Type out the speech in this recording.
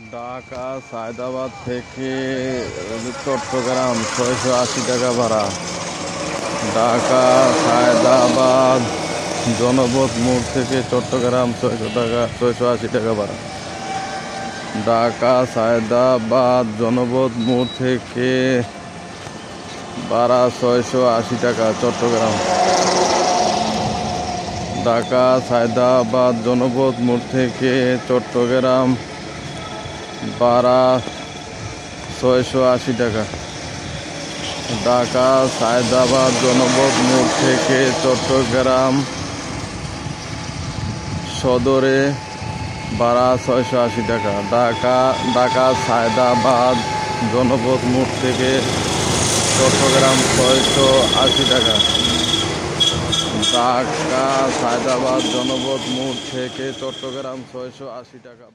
ঢাকা সায়দাবাদ থেকে চট্টগ্রাম 680 টাকা ভাড়া। ঢাকা সায়দাবাদ জনপথ মোড় থেকে চট্টগ্রাম 680 টাকা ভাড়া। ঢাকা সায়দাবাদ জনপথ মোড় থেকে ভাড়া 680 টাকা চট্টগ্রাম। ঢাকা সায়দাবাদ জনপথ মোড় থেকে চট্টগ্রাম ভাড়া 680 টাকা। ঢাকা সায়দাবাদ জনপথ মোড় থেকে চট্টগ্রাম সদরে ভাড়া 680 টাকা। ঢাকা সায়দাবাদ জনপথ মোড় থেকে চট্টগ্রাম 680 টাকা। ঢাকা সায়দাবাদ জনপথ মোড় থেকে চট্টগ্রাম 680 টাকা।